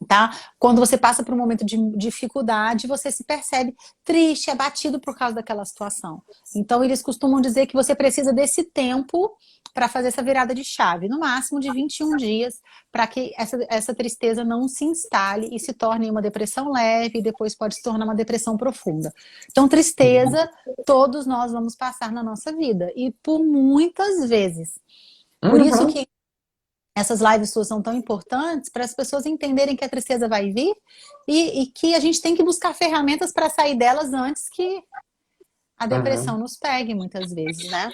Tá? Quando você passa por um momento de dificuldade, você se percebe triste, abatido por causa daquela situação. Então, eles costumam dizer que você precisa desse tempo para fazer essa virada de chave, no máximo de 21 dias, para que essa tristeza não se instale e se torne uma depressão leve e depois pode se tornar uma depressão profunda. Então, tristeza, todos nós vamos passar na nossa vida e por muitas vezes. Por isso Uhum. que essas lives suas são tão importantes para as pessoas entenderem que a tristeza vai vir e que a gente tem que buscar ferramentas para sair delas antes que a Uhum. depressão nos pegue, muitas vezes, né?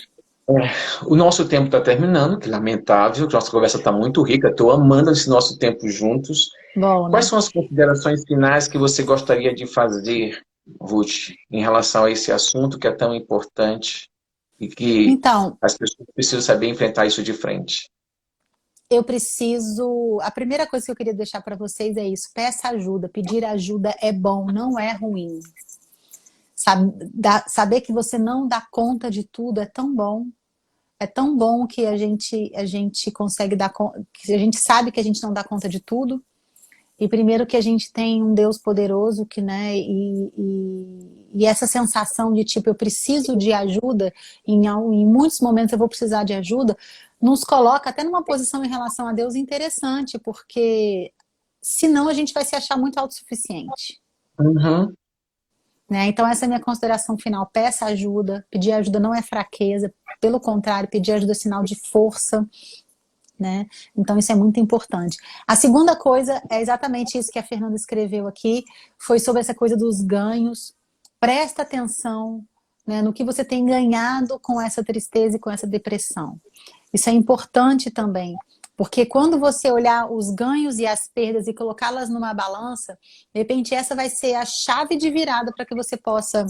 O nosso tempo está terminando, que lamentável. Nossa conversa está muito rica. Estou amando esse nosso tempo juntos. Bom, Quais né? são as considerações finais que você gostaria de fazer, Ruth, em relação a esse assunto que é tão importante e que Então, as pessoas precisam saber enfrentar isso de frente? eu preciso. A primeira coisa que eu queria deixar para vocês é isso: peça ajuda. Pedir ajuda é bom, não é ruim. Saber que você não dá conta de tudo é tão bom. É tão bom que a gente consegue dar conta, que a gente sabe que a gente não dá conta de tudo. E primeiro que a gente tem um Deus poderoso que, né, e essa sensação de tipo, eu preciso de ajuda, em muitos momentos eu vou precisar de ajuda, nos coloca até numa posição em relação a Deus interessante, porque senão a gente vai se achar muito autossuficiente. Uhum. Né? Então essa é a minha consideração final. Peça ajuda, pedir ajuda não é fraqueza, pelo contrário, pedir ajuda é sinal de força, né? Então isso é muito importante. A segunda coisa é exatamente isso que a Fernanda escreveu aqui, foi sobre essa coisa dos ganhos. Presta atenção, né, no que você tem ganhado com essa tristeza e com essa depressão. Isso é importante também, porque quando você olhar os ganhos e as perdas e colocá-las numa balança, de repente essa vai ser a chave de virada para que você possa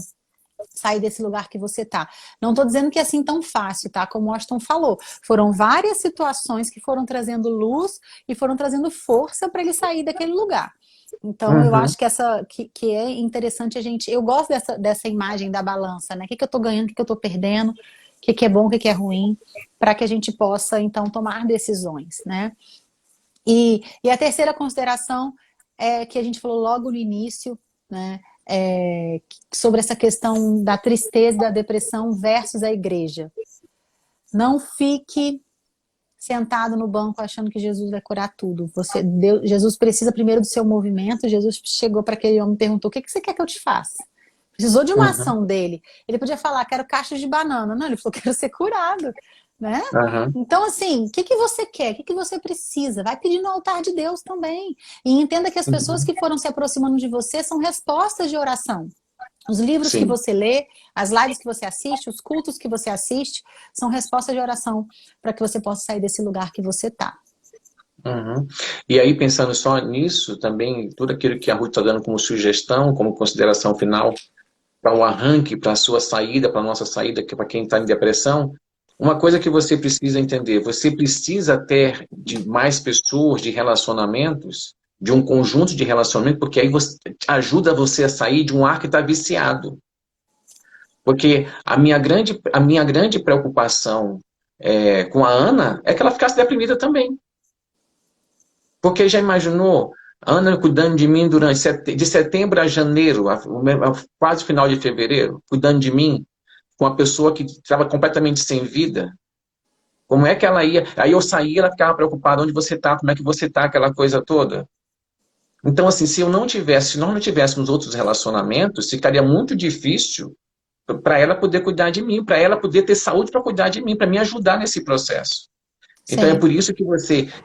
sair desse lugar que você tá. Não tô dizendo que é assim tão fácil, tá? Como o Austin falou, foram várias situações que foram trazendo luz e foram trazendo força para ele sair daquele lugar. Então eu acho que que é interessante a gente, eu gosto dessa imagem da balança, né? O que eu tô ganhando, o que eu tô perdendo, o que é bom, o que é ruim, para que a gente possa então tomar decisões, né? E a terceira consideração é que a gente falou logo no início, né? Sobre essa questão da tristeza, da depressão versus a igreja. Não fique sentado no banco achando que Jesus vai curar tudo. Jesus precisa primeiro do seu movimento. Jesus chegou para aquele homem e perguntou: o que você quer que eu te faça? Precisou de uma ação dele. Ele podia falar: quero cachos de banana. Não, ele falou: quero ser curado. Né? Então, assim, o que você quer? O que você precisa? Vai pedir no altar de Deus também. E entenda que as pessoas que foram se aproximando de você são respostas de oração. Os livros que você lê, as lives que você assiste, os cultos que você assiste, são respostas de oração para que você possa sair desse lugar que você está. E aí, pensando só nisso, também, tudo aquilo que a Ruth está dando como sugestão, como consideração final, para o arranque, para a sua saída, para a nossa saída, que para quem está em depressão, uma coisa que você precisa entender, você precisa ter de mais pessoas, de relacionamentos, de um conjunto de relacionamentos, porque aí ajuda você a sair de um ar que está viciado. Porque a minha grande preocupação com a Ana é que ela ficasse deprimida também. Porque já imaginou a Ana cuidando de mim de setembro a janeiro, quase final de fevereiro, cuidando de mim, com uma pessoa que estava completamente sem vida? Como é que ela ia? Aí eu saía, ela ficava preocupada: onde você está, como é que você está, aquela coisa toda. Então, assim, se nós não tivéssemos outros relacionamentos, ficaria muito difícil para ela poder cuidar de mim, para ela poder ter saúde para cuidar de mim, para me ajudar nesse processo. Então é por isso que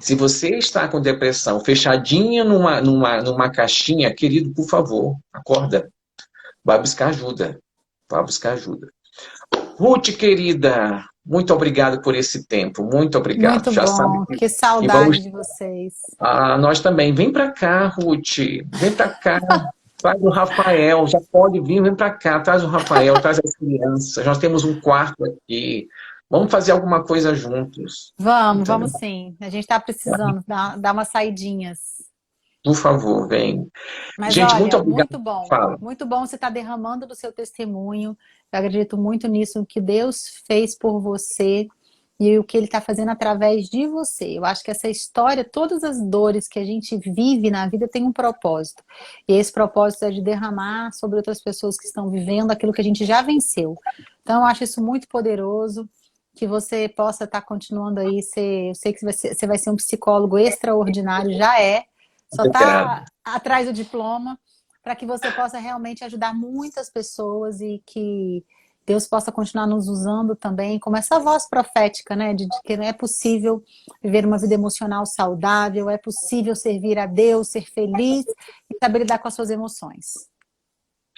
se você está com depressão fechadinha numa caixinha, querido, por favor, acorda. Vai buscar ajuda. Vai buscar ajuda. Ruth, querida, muito obrigado por esse tempo. Muito obrigado. Muito Já sabe bom. Que saudade de vocês. Nós também. Vem para cá, Ruth. Vem para cá. Traz o Rafael. Já pode vir, vem para cá. Traz o Rafael, traz as crianças. Nós temos um quarto aqui. Vamos fazer alguma coisa juntos. Vamos sim. A gente está precisando dar umas saidinhas. Por favor, vem. Mas gente, olha, muito obrigado. muito bom. Fala. Muito bom você estar derramando do seu testemunho. Eu acredito muito nisso, o que Deus fez por você e o que Ele está fazendo através de você. Eu acho que essa história, todas as dores que a gente vive na vida tem um propósito. E esse propósito é de derramar sobre outras pessoas que estão vivendo aquilo que a gente já venceu. Então, eu acho isso muito poderoso. Que você possa estar continuando aí, eu sei que você vai ser um psicólogo extraordinário, já é, só está atrás do diploma, para que você possa realmente ajudar muitas pessoas e que Deus possa continuar nos usando também como essa voz profética, né, de que é possível viver uma vida emocional saudável, é possível servir a Deus, ser feliz e saber lidar com as suas emoções.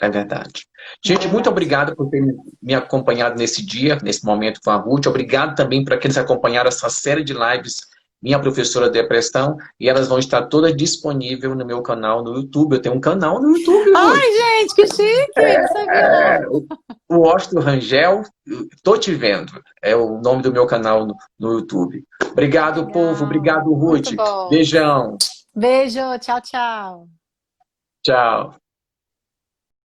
É verdade. Gente, muito obrigado por ter me acompanhado nesse dia, nesse momento com a Ruth. Obrigado também para quem nos acompanharam essa série de lives, Minha Professora Depressão, e elas vão estar todas disponíveis no meu canal no YouTube. Eu tenho um canal no YouTube. Ai, gente, que chique! Não sabia não. O Austin Rangel, Tô Te Vendo, é o nome do meu canal no YouTube. Obrigado, legal. Povo. Obrigado, Ruth. Beijão. Beijo. Tchau, tchau. Tchau.